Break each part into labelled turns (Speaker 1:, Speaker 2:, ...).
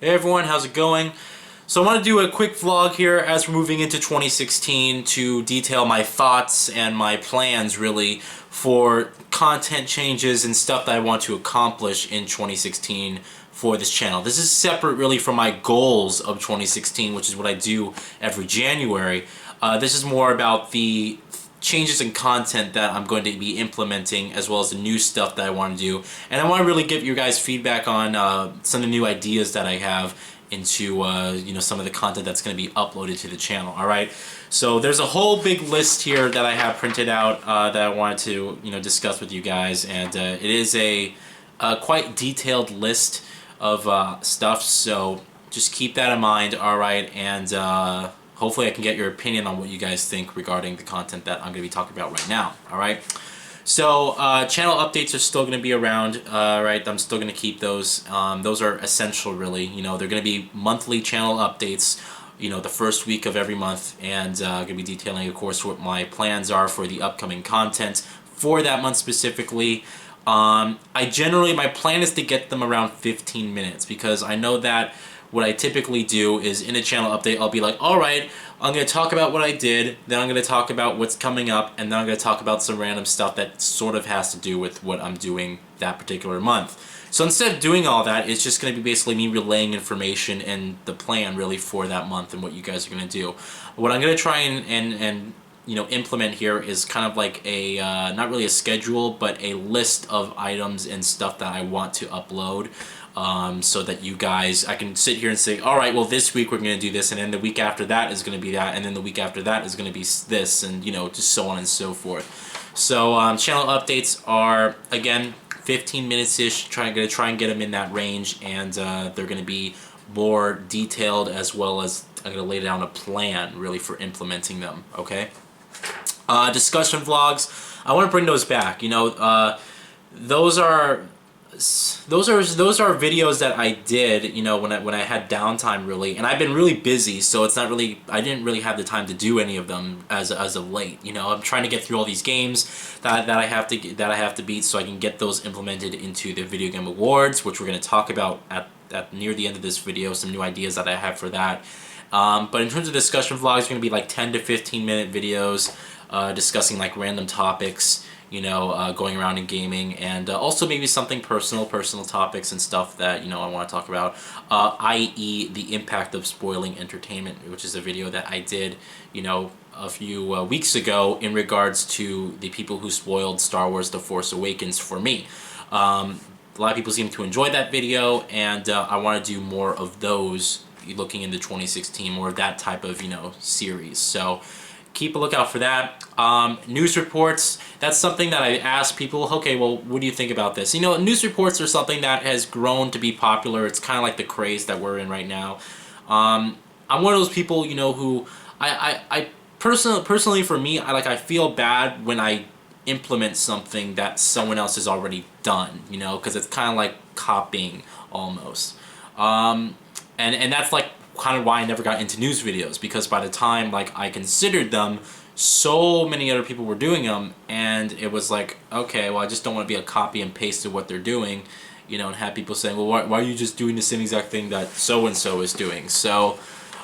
Speaker 1: Hey everyone, how's it going? So I want to do a quick vlog here as we're moving into 2016 to detail my thoughts and my plans really for content changes and stuff that I want to accomplish in 2016 for this channel. This is separate really from my goals of 2016, which is what I do every January. This is more about the changes in content that I'm going to be implementing, as well as the new stuff that I want to do. And I want to really give you guys feedback on some of the new ideas that I have into some of the content that's going to be uploaded to the channel. All right, so there's a whole big list here that I have printed out that I wanted to discuss with you guys, and it is a quite detailed list of stuff. So just keep that in mind. All right, and hopefully I can get your opinion on what you guys think regarding the content that I'm going to be talking about right now. All right. So channel updates are still going to be around, right? I'm still going to keep those. Those are essential, really. They're going to be monthly channel updates, the first week of every month, and I'm going to be detailing, of course, what my plans are for the upcoming content for that month specifically. My plan is to get them around 15 minutes, because I know that what I typically do is in a channel update, I'll be like, all right, I'm going to talk about what I did, then I'm going to talk about what's coming up, and then I'm going to talk about some random stuff that sort of has to do with what I'm doing that particular month. So instead of doing all that, it's just going to be basically me relaying information and the plan really for that month and what you guys are going to do. What I'm going to try and implement here is kind of like a, not really a schedule, but a list of items and stuff that I want to upload. So that you guys, I can sit here and say, all right, well, this week we're going to do this, and then the week after that is going to be that, and then the week after that is going to be this, and just so on and so forth. So channel updates are, again, 15 minutes-ish. Going to try and get them in that range, and they're going to be more detailed, as well as I'm going to lay down a plan really for implementing them. Okay. Discussion vlogs, I want to bring those back. Those are videos that I did, when I had downtime really, and I've been really busy, so it's not really, I didn't really have the time to do any of them as of late. I'm trying to get through all these games that I have to beat, so I can get those implemented into the Video Game Awards, which we're going to talk about at near the end of this video. Some new ideas that I have for that. But in terms of discussion vlogs, it's going to be like 10 to 15 minute videos discussing like random topics. Going around in gaming, and also maybe something personal topics and stuff that, I want to talk about, i.e. the impact of spoiling entertainment, which is a video that I did, a few weeks ago in regards to the people who spoiled Star Wars The Force Awakens for me. A lot of people seem to enjoy that video, and I want to do more of those looking into 2016, more of that type of, series. So keep a lookout for that. News reports, that's something that I ask people, okay, well, what do you think about this? News reports are something that has grown to be popular. It's kind of like the craze that we're in right now. I'm one of those people, who I personally for me, I feel bad when I implement something that someone else has already done, because it's kind of like copying almost. And that's like kind of why I never got into news videos, because by the time I considered them, so many other people were doing them, and it was like, okay, well, I just don't want to be a copy and paste of what they're doing, and have people saying, well, why are you just doing the same exact thing that so and so is doing? So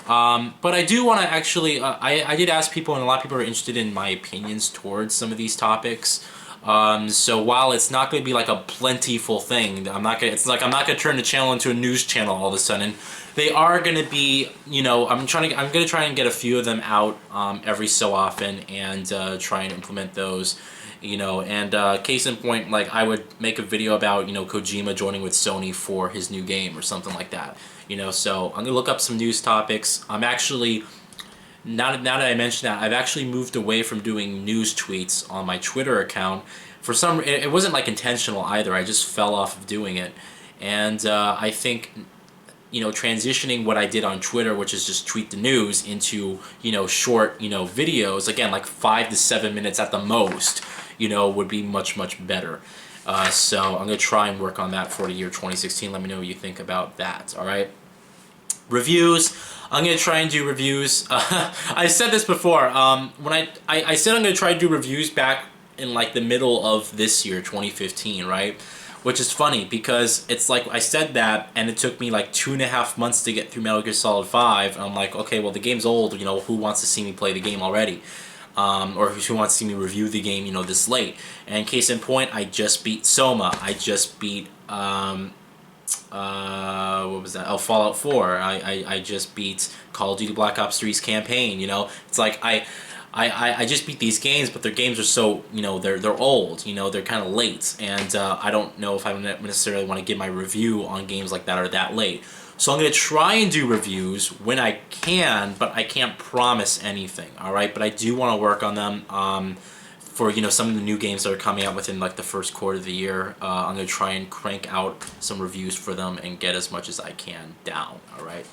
Speaker 1: but I do want to actually I did ask people, and a lot of people are interested in my opinions towards some of these topics. So while it's not going to be like a plentiful thing, I'm not going to turn the channel into a news channel all of a sudden. They are going to be, I'm going to try and get a few of them out every so often, and try and implement those, and case in point, I would make a video about, Kojima joining with Sony for his new game or something like that, so I'm going to look up some news topics. I'm actually, now that I mentioned that, I've actually moved away from doing news tweets on my Twitter account. It wasn't intentional either, I just fell off of doing it, and I think transitioning what I did on Twitter, which is just tweet the news, into, short, videos, again, like 5 to 7 minutes at the most, would be much, much better. So I'm going to try and work on that for the year 2016. Let me know what you think about that, alright? Reviews. I'm going to try and do reviews. I said this before. When I said I'm going to try to do reviews back in the middle of this year, 2015, right? which is funny because it's like I said that, and it took me like 2.5 months to get through Metal Gear Solid 5. And I'm like, okay, well the game's old. You know, who wants to see me play the game already? Or who wants to see me review the game, you know, this late? And case in point, I just beat Soma. I just beat what was that? Oh, Fallout 4. I just beat Call of Duty Black Ops 3's campaign. You know, it's like I just beat these games, but their games are so, you know, they're old, you know, they're kind of late, and I don't know if I necessarily want to give my review on games like that or that late. So I'm going to try and do reviews when I can, but I can't promise anything, alright? But I do want to work on them for, you know, some of the new games that are coming out within like the first quarter of the year. I'm going to try and crank out some reviews for them and get as much as I can down, alright?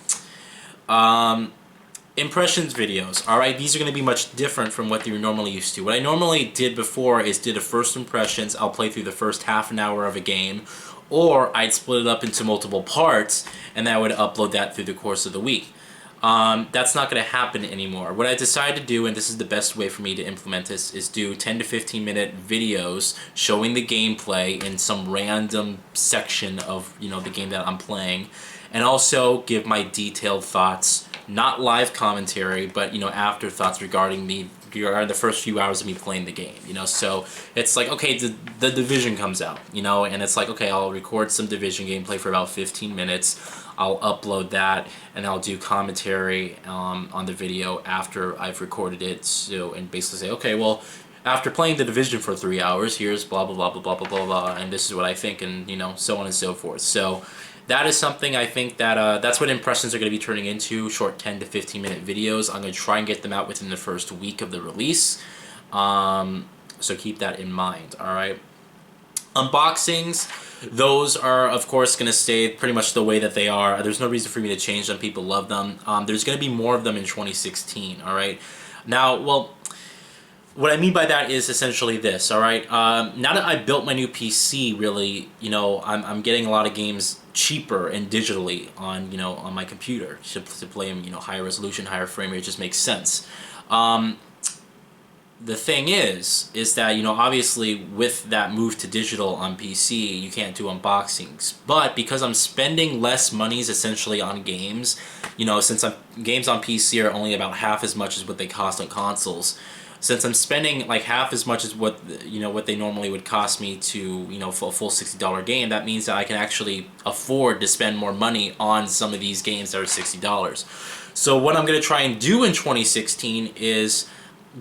Speaker 1: Impressions videos, alright? These are going to be much different from what you're normally used to. What I normally did before is did a first impressions. I'll play through the first half an hour of a game, or I'd split it up into multiple parts, and then I would upload that through the course of the week. That's not going to happen anymore. What I decided to do, and this is the best way for me to implement this, is do 10 to 15 minute videos showing the gameplay in some random section of, you know, the game that I'm playing, and also give my detailed thoughts, not live commentary, but, you know, afterthoughts regarding the first few hours of me playing the game, you know. So it's like, okay, the Division comes out, you know, and it's like, okay, I'll record some Division gameplay for about 15 minutes, I'll upload that, and I'll do commentary on the video after I've recorded it. So, and basically say, okay, well, after playing the Division for 3 hours, here's blah blah blah blah blah blah blah blah, and this is what I think, and, you know, so on and so forth. So that is something I think that that's what impressions are going to be turning into, short 10 to 15 minute videos. I'm going to try and get them out within the first week of the release. So keep that in mind, alright? Unboxings, those are of course going to stay pretty much the way that they are. There's no reason for me to change them. People love them. There's going to be more of them in 2016, alright? Now, well, what I mean by that is essentially this, alright? Now that I built my new PC, really, you know, I'm getting a lot of games cheaper and digitally on, you know, on my computer to play them, you know, higher resolution, higher frame rate. It just makes sense. The thing is that, you know, obviously with that move to digital on PC, you can't do unboxings. But because I'm spending less monies essentially on games, you know, since games on PC are only about half as much as what they cost on consoles, since I'm spending like half as much as what, you know, what they normally would cost me to, you know, for a full $60 game, that means that I can actually afford to spend more money on some of these games that are $60. So what I'm going to try and do in 2016 is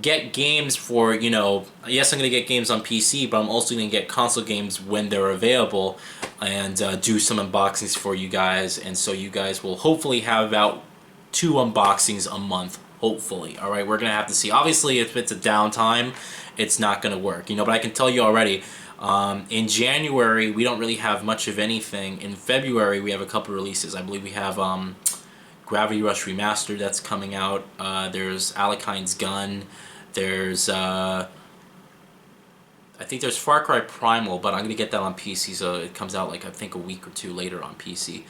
Speaker 1: get games for, you know, yes, I'm going to get games on PC, but I'm also going to get console games when they're available, and do some unboxings for you guys, and so you guys will hopefully have about 2 unboxings a month. Hopefully, alright, we're going to have to see. Obviously, if it's a downtime, it's not going to work, you know, but I can tell you already, in January, we don't really have much of anything. In February, we have a couple releases. I believe we have Gravity Rush Remastered that's coming out. There's Alekine's Gun. There's, I think there's Far Cry Primal, but I'm going to get that on PC, so it comes out, like, I think a week or 2 later on PC.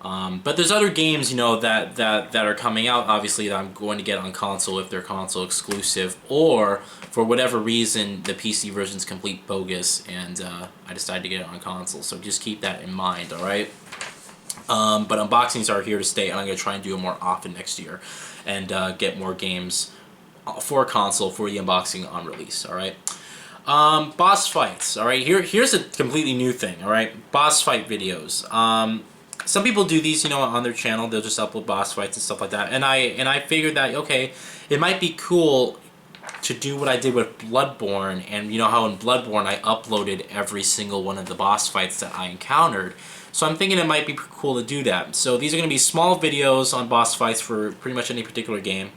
Speaker 1: But there's other games, you know, that are coming out, obviously, that I'm going to get on console if they're console exclusive, or for whatever reason the PC version's complete bogus and I decided to get it on console. So just keep that in mind, alright? But unboxings are here to stay, and I'm going to try and do them more often next year and get more games for console for the unboxing on release, alright? Boss fights, alright? Here's a completely new thing, alright? Boss fight videos. Some people do these, you know, on their channel. They'll just upload boss fights and stuff like that. And I figured that, okay, it might be cool to do what I did with Bloodborne. And you know how in Bloodborne I uploaded every single one of the boss fights that I encountered. So I'm thinking it might be cool to do that. So these are going to be small videos on boss fights for pretty much any particular game.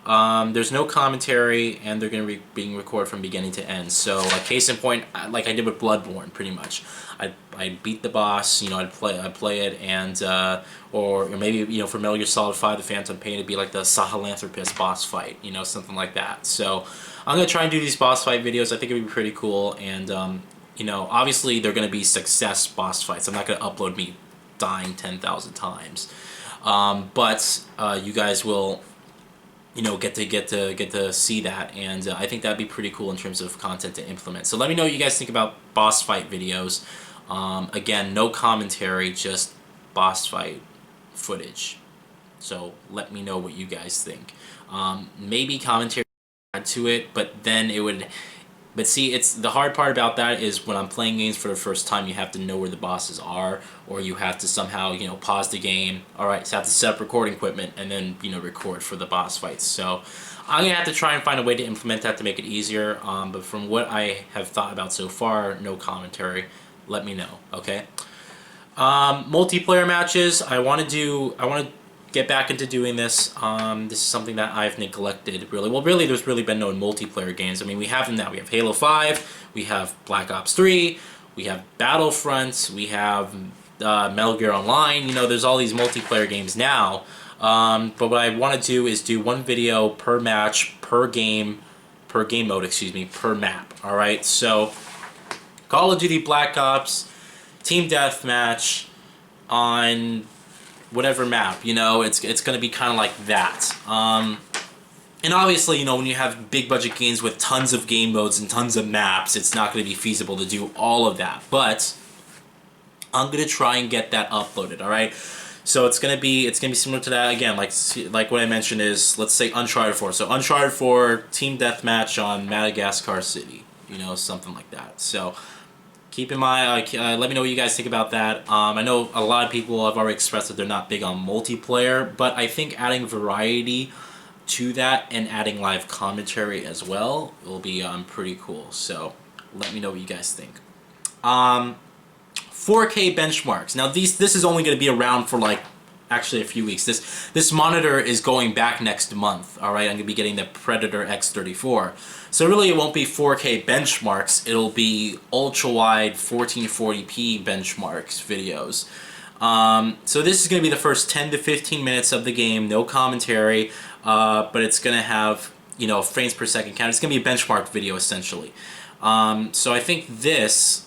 Speaker 1: There's no commentary, and they're going to be being recorded from beginning to end. So, like, case in point, like I did with Bloodborne, pretty much. I'd beat the boss, you know, I'd play it, and or maybe, you know, for Metal Gear Solid 5, the Phantom Pain, it'd be like the Sahelanthropus boss fight, you know, something like that. So I'm gonna try and do these boss fight videos. I think it'd be pretty cool, and you know, obviously they're gonna be success boss fights. I'm not gonna upload me dying 10,000 times, but you guys will, you know, get to see that, and I think that'd be pretty cool in terms of content to implement. So let me know what you guys think about boss fight videos. Again, no commentary, just boss fight footage. So let me know what you guys think. Maybe commentary add to it, but then it would. But see, it's the hard part about that is when I'm playing games for the first time, you have to know where the bosses are, or you have to somehow, pause the game. All right, so I have to set up recording equipment and then, record for the boss fights. So I'm gonna have to try and find a way to implement that to make it easier. But from what I have thought about so far, no commentary. Let me know, okay? Multiplayer matches. I want to get back into doing this. This is something that I've neglected, really. Well, really, there's really been no multiplayer games. I mean, we have them now. We have Halo 5, we have Black Ops 3, we have Battlefront, we have Metal Gear Online. There's all these multiplayer games now. But what I want to do is do one video per match, per game mode, per map. All right, so Call of Duty Black Ops, Team Deathmatch on whatever map, it's going to be kind of like that. And obviously, when you have big budget games with tons of game modes and tons of maps, it's not going to be feasible to do all of that. But I'm going to try and get that uploaded, all right? So it's going to be similar to that again, like what I mentioned is, let's say Uncharted 4. So Uncharted 4 Team Deathmatch on Madagascar City, something like that. So keep in mind, let me know what you guys think about that. I know a lot of people have already expressed that they're not big on multiplayer, but I think adding variety to that and adding live commentary as well will be pretty cool. So let me know what you guys think. 4K benchmarks. Now this is only going to be around for actually a few weeks. This monitor is going back next month. All right, I'm going to be getting the Predator X34. So really, it won't be 4K benchmarks. It'll be ultra wide 1440p benchmarks videos. So this is going to be the first 10 to 15 minutes of the game, no commentary, but it's going to have frames per second count. It's going to be a benchmark video essentially. So I think this.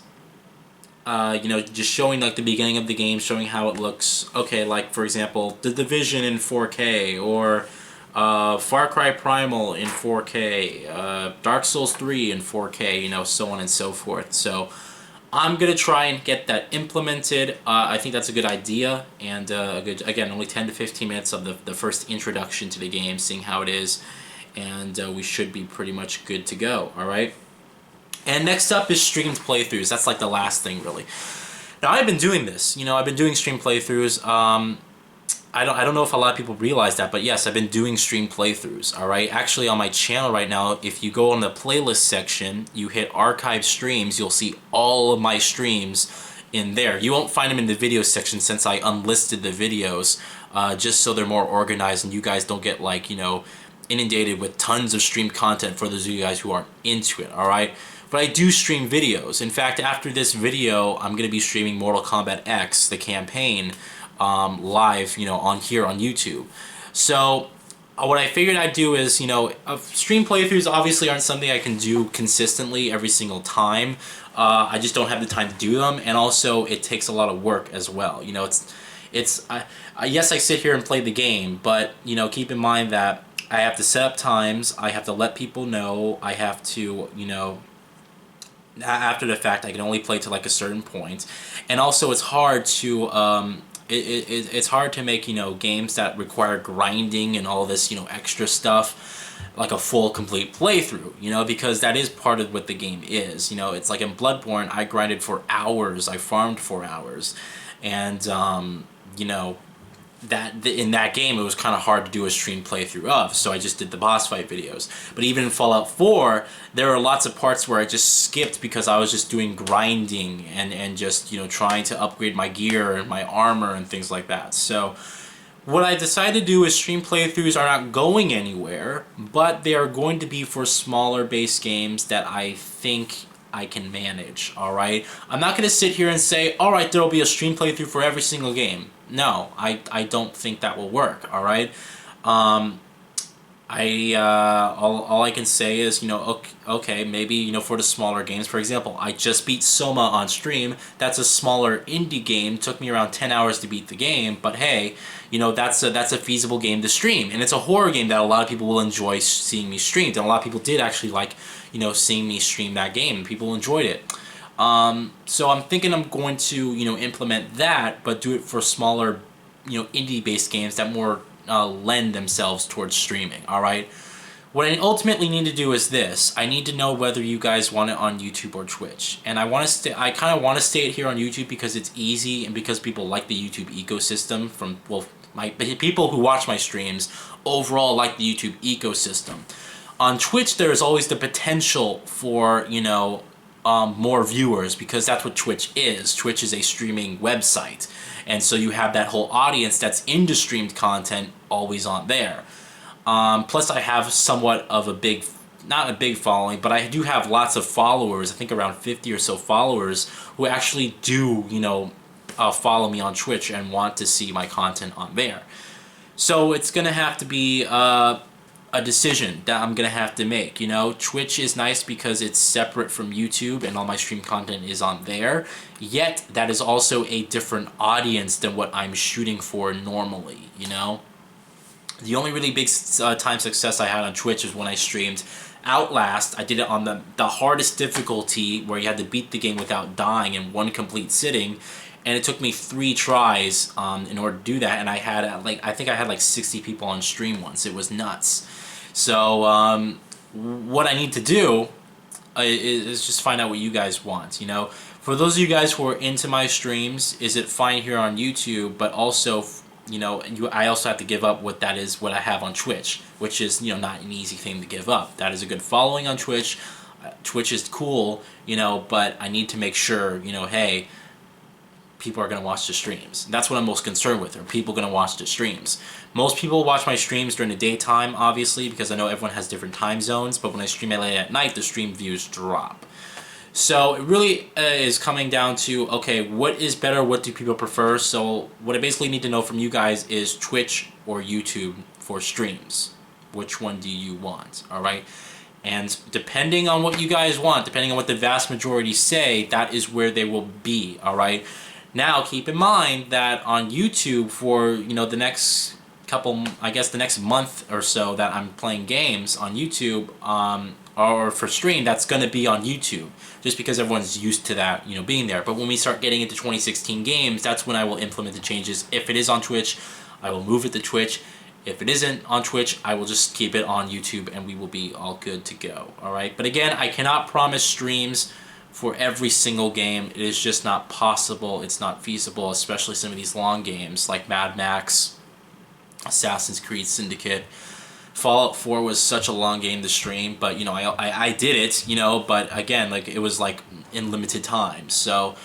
Speaker 1: Just showing the beginning of the game, showing how it looks. Okay, like for example, The Division in 4K, or Far Cry Primal in 4K, Dark Souls 3 in 4K, so on and so forth. So I'm gonna try and get that implemented. I think that's a good idea, and again, only 10 to 15 minutes of the first introduction to the game, seeing how it is, and we should be pretty much good to go. All right. And next up is streamed playthroughs. That's the last thing, really. Now, I've been doing this. I've been doing stream playthroughs. I don't know if a lot of people realize that, but yes, I've been doing stream playthroughs. All right. Actually, on my channel right now, if you go on the playlist section, you hit archive streams, you'll see all of my streams in there. You won't find them in the video section since I unlisted the videos, just so they're more organized and you guys don't get inundated with tons of streamed content for those of you guys who aren't into it. All right. But I do stream videos. In fact, after this video, I'm going to be streaming Mortal Kombat X, the campaign, live, on here on YouTube. So what I figured I'd do is, stream playthroughs obviously aren't something I can do consistently every single time. I just don't have the time to do them, and also it takes a lot of work as well. Yes, I sit here and play the game, but keep in mind that I have to set up times. I have to let people know. I have to, after the fact, I can only play to a certain point, and also it's hard to it's hard to make games that require grinding and all this extra stuff like a full complete playthrough, because that is part of what the game is. It's like in Bloodborne, I grinded for hours, I farmed for hours, and that in that game it was kind of hard to do a stream playthrough of, so I just did the boss fight videos. But even in Fallout 4, there are lots of parts where I just skipped because I was just doing grinding and just trying to upgrade my gear and my armor and things like that. So what I decided to do is stream playthroughs are not going anywhere, but they are going to be for smaller base games that I think I can manage. All right, I'm not going to sit here and say, all right, there will be a stream playthrough for every single game. No, I don't think that will work. All right, all I can say is okay, maybe for the smaller games. For example, I just beat Soma on stream. That's a smaller indie game. Took me around 10 hours to beat the game, but hey, that's a feasible game to stream, and it's a horror game that a lot of people will enjoy seeing me stream. And a lot of people did actually like seeing me stream that game. People enjoyed it. So I'm thinking I'm going to, implement that, but do it for smaller, indie-based games that more lend themselves towards streaming, all right? What I ultimately need to do is this. I need to know whether you guys want it on YouTube or Twitch. And I kind of want to stay it here on YouTube because it's easy and because people like the YouTube ecosystem my people who watch my streams overall like the YouTube ecosystem. On Twitch, there is always the potential for, more viewers because that's what Twitch is. Twitch is a streaming website. And so you have that whole audience that's into streamed content always on there. Plus, I have somewhat of not a big following, but I do have lots of followers. I think around 50 or so followers who actually do, follow me on Twitch and want to see my content on there. So it's gonna have to be a decision that I'm gonna have to make. Twitch is nice because it's separate from YouTube and all my stream content is on there. Yet that is also a different audience than what I'm shooting for normally. The only really big time success I had on Twitch is when I streamed Outlast. I did it on the hardest difficulty where you had to beat the game without dying in one complete sitting, and it took me 3 tries in order to do that. And I think I had like 60 people on stream once. It was nuts. So what I need to do is just find out what you guys want. For those of you guys who are into my streams, is it fine here on YouTube, but also I also have to give up what I have on Twitch, which is, not an easy thing to give up. That is a good following on Twitch. Twitch is cool, but I need to make sure, hey, people are going to watch the streams. That's what I'm most concerned with. Are people going to watch the streams? Most people watch my streams during the daytime, obviously, because I know everyone has different time zones, but when I stream it late at night, the stream views drop. So it really is coming down to, okay, what is better? What do people prefer? So what I basically need to know from you guys is Twitch or YouTube for streams. Which one do you want? All right. And depending on what you guys want, depending on what the vast majority say, that is where they will be. All right. Now, keep in mind that on YouTube for, the next the next month or so that I'm playing games on YouTube, or for stream, that's going to be on YouTube, just because everyone's used to that, being there. But when we start getting into 2016 games, that's when I will implement the changes. If it is on Twitch, I will move it to Twitch. If it isn't on Twitch, I will just keep it on YouTube, and we will be all good to go. All right. But again, I cannot promise streams for every single game. It is just not possible. It's not feasible, especially some of these long games like Mad Max, Assassin's Creed Syndicate. Fallout 4 was such a long game to stream, but I did it, but again, it was in limited time. So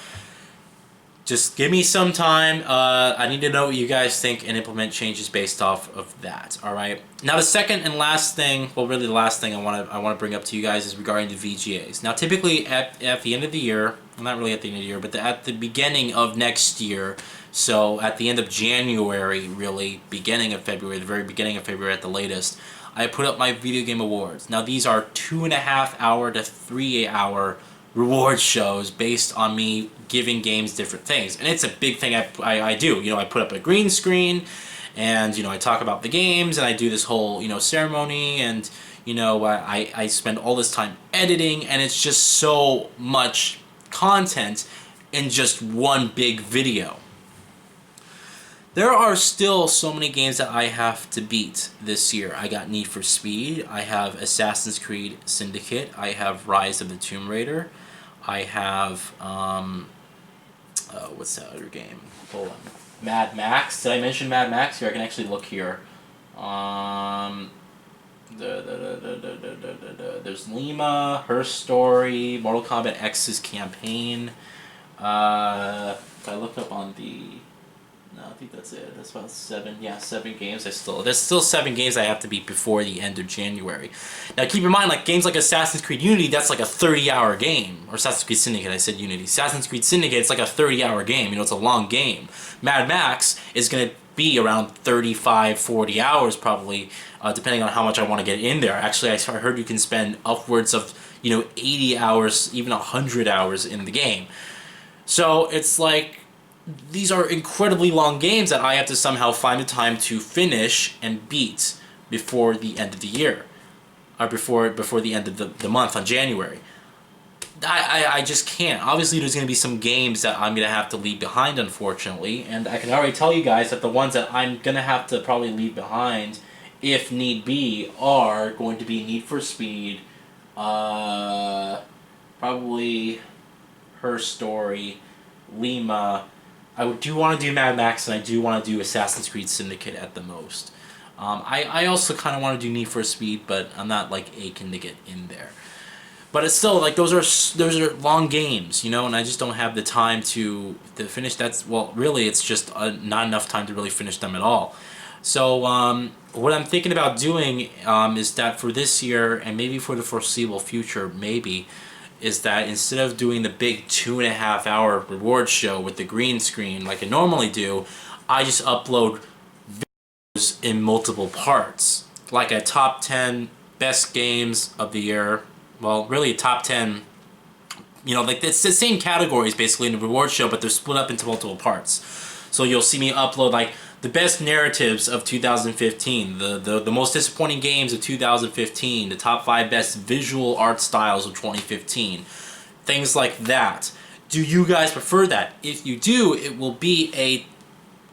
Speaker 1: just give me some time. I need to know what you guys think and implement changes based off of that. All right. Now the second and last thing, well, really the last thing I want to bring up to you guys is regarding the VGAs. Now, typically at the end of the year, well, not really at the end of the year, but at the beginning of next year. So at the end of January, really, beginning of February, the very beginning of February at the latest, I put up my video game awards. Now these are 2.5 hour to 3 hour reward shows based on me giving games different things. And it's a big thing I do. I put up a green screen and, I talk about the games and I do this whole, ceremony and, I spend all this time editing and it's just so much content in just one big video. There are still so many games that I have to beat this year. I got Need for Speed, I have Assassin's Creed Syndicate, I have Rise of the Tomb Raider, I have, what's that other game? Hold on. Mad Max. Did I mention Mad Max? Here, I can actually look here. There's Lima, Her Story, Mortal Kombat X's Campaign. If I look up on the... No, I think that's it. That's about 7 games. There's still 7 games I have to beat before the end of January. Now keep in mind, games like Assassin's Creed Unity, that's like a 30-hour game. Or Assassin's Creed Syndicate, I said Unity. Assassin's Creed Syndicate, it's like a 30-hour game. It's a long game. Mad Max is going to be around 35, 40 hours probably, depending on how much I want to get in there. Actually, I heard you can spend upwards of, 80 hours, even 100 hours in the game. So it's these are incredibly long games that I have to somehow find the time to finish and beat before the end of the year, or before the end of the month on January. I just can't. Obviously, there's going to be some games that I'm going to have to leave behind, unfortunately. And I can already tell you guys that the ones that I'm going to have to probably leave behind, if need be, are going to be Need for Speed, probably Her Story, Lima. I do want to do Mad Max, and I do want to do Assassin's Creed Syndicate at the most. I also kind of want to do Need for Speed, but I'm not like aching to get in there. But it's still like those are long games, you know, and I just don't have the time to finish. That's well, really, it's just not enough time to really finish them at all. So what I'm thinking about doing is that for this year and maybe for the foreseeable future, maybe, is that instead of doing the big 2.5 hour reward show with the green screen like I normally do, I just upload videos in multiple parts, like a top 10 best games of the year. Well, really top 10, you know, like it's the same categories basically in the reward show, but they're split up into multiple parts. So you'll see me upload like the best narratives of 2015, the most disappointing games of 2015, the top 5 best visual art styles of 2015, things like that. Do you guys prefer that? If you do, it will be a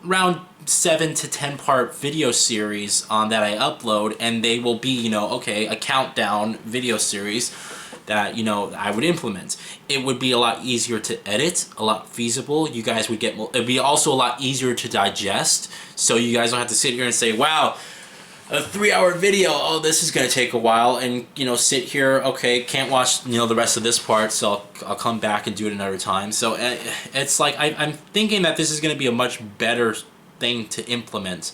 Speaker 1: around 7 to 10 part video series that I upload, and they will be, you know, okay, a countdown video series that, you know, I would implement. It would be a lot easier to edit, a lot feasible. You guys would get, it'd be also a lot easier to digest, so you guys don't have to sit here and say, wow, a 3-hour video, oh, this is going to take a while, and, you know, sit here, okay, can't watch, you know, the rest of this part, so I'll come back and do it another time. So it's like, I'm thinking that this is going to be a much better thing to implement.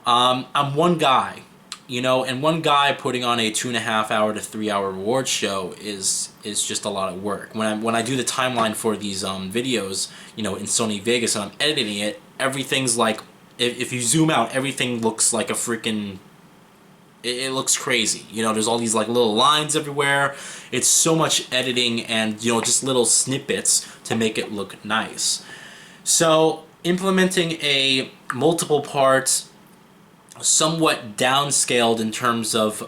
Speaker 1: I'm one guy, you know, and one guy putting on a 2.5 hour to 3 hour reward show is just a lot of work. When I do the timeline for these videos, you know, in Sony Vegas, and I'm editing it, everything's like, if you zoom out, everything looks like a freaking, it looks crazy. You know, there's all these like little lines everywhere. It's so much editing and, you know, just little snippets to make it look nice. So implementing a multiple parts, somewhat downscaled in terms of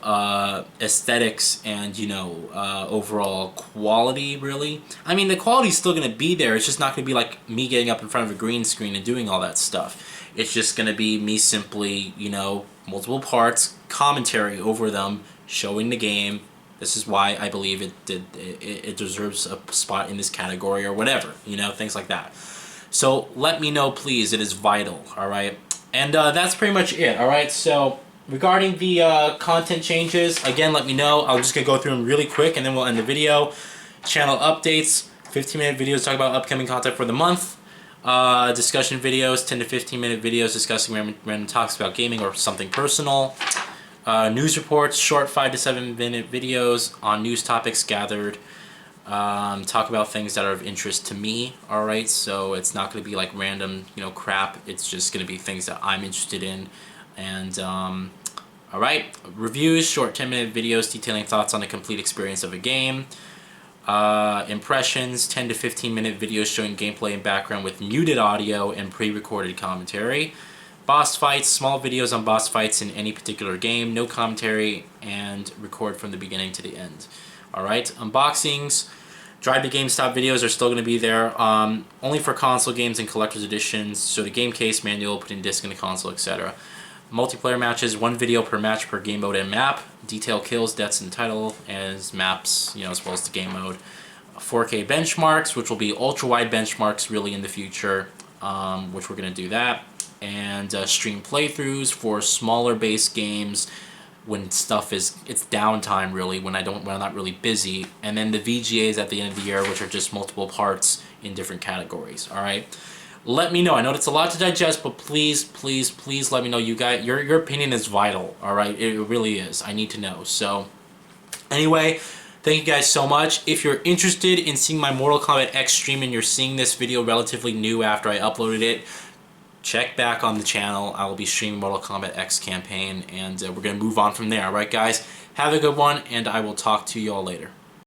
Speaker 1: aesthetics and, you know, overall quality, really. I mean, the quality's still going to be there. It's just not going to be like me getting up in front of a green screen and doing all that stuff. It's just going to be me simply, you know, multiple parts, commentary over them, showing the game. This is why I believe it deserves a spot in this category or whatever, you know, things like that. So let me know, please. It is vital, all right? And that's pretty much it, all right? So regarding the content changes, again, let me know. I'm just going to go through them really quick, and then we'll end the video. Channel updates, 15-minute videos talk about upcoming content for the month. Discussion videos, 10 to 15-minute videos discussing random topics about gaming or something personal. News reports, short 5 to 7-minute videos on news topics gathered. Talk about things that are of interest to me, alright? So it's not going to be like random, you know, crap. It's just going to be things that I'm interested in. And, alright, reviews, short 10-minute videos detailing thoughts on the complete experience of a game. Impressions, 10 to 15-minute videos showing gameplay and background with muted audio and pre-recorded commentary. Boss fights, small videos on boss fights in any particular game, no commentary, and record from the beginning to the end. Alright, unboxings, Drive to GameStop videos are still going to be there, only for console games and collector's editions, so the game case, manual, putting disc in the console, etc. Multiplayer matches, 1 video per match per game mode and map. Detail kills, deaths, and title as maps, you know, as well as the game mode. 4K benchmarks, which will be ultra-wide benchmarks really in the future, which we're going to do that. And stream playthroughs for smaller base games when stuff is, it's downtime really, when I'm not really busy. And then the VGAs at the end of the year, which are just multiple parts in different categories, alright? Let me know. I know it's a lot to digest, but please, please, please let me know. You guys, your opinion is vital, alright? It really is. I need to know. So, anyway, thank you guys so much. If you're interested in seeing my Mortal Kombat X stream and you're seeing this video relatively new after I uploaded it, check back on the channel. I will be streaming Mortal Kombat X campaign, and we're going to move on from there. Alright, guys? Have a good one, and I will talk to you all later.